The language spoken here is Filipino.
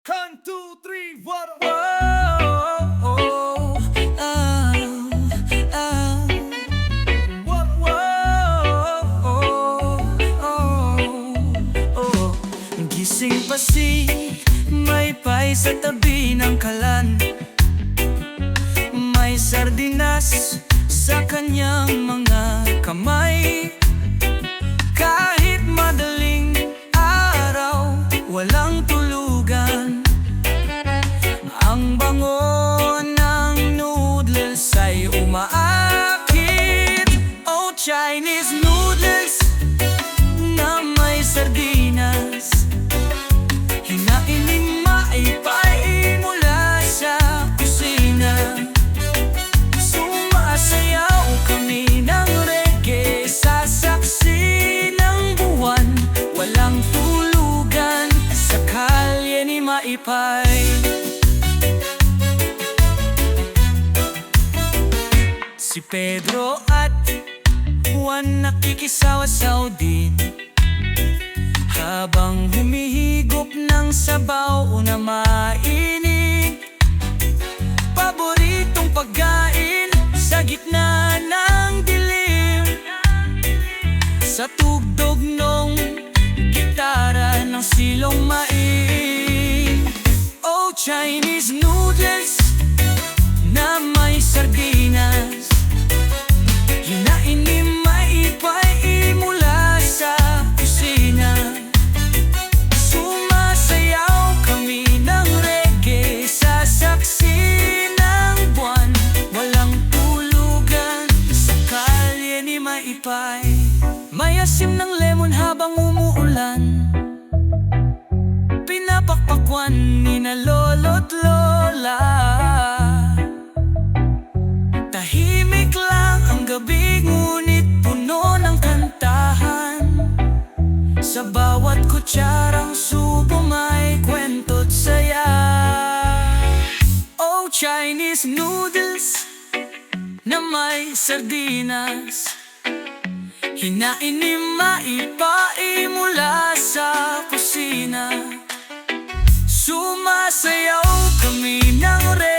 1, 2, 3, what? Gising pa si Maypay sa tabi ng kalan. May sardinas sa kanyang mga kamay. Kahit madaling araw, walang tulugan. Ang bango ng noodles ay umaakit. Oh, Chinese noodles na may sardinas, hinaining Maypay mula sa kusina. Sumasayaw kami ng reggae sa saksi ng buwan. Walang tulugan sa kalye ni Maypay. Si Pedro at Juan nakikisaw-saw din, habang humihigop ng sabaw na mainit. Paboritong pagkain sa gitna ng dilim, sa tugtog nung gitara ng silong maing. Oh, Chinese noodles na may sardinas, hinain ni Maypay mula sa kusina. Sumasayaw kami ng reggae sa saksi ng buwan. Walang tulugan sa kalye ni Maypay. May asim ng lemon habang umuulan, pinapakpakwan ni na lolo't lola. Tahimik lang ang gabi, ngunit puno ng kantahan. Sa bawat kutsarang subo may kwento't saya. Oh, Chinese noodles na may sardinas, hinain ni Maypay mula sa kusina. Sumasayaw kami ng reggae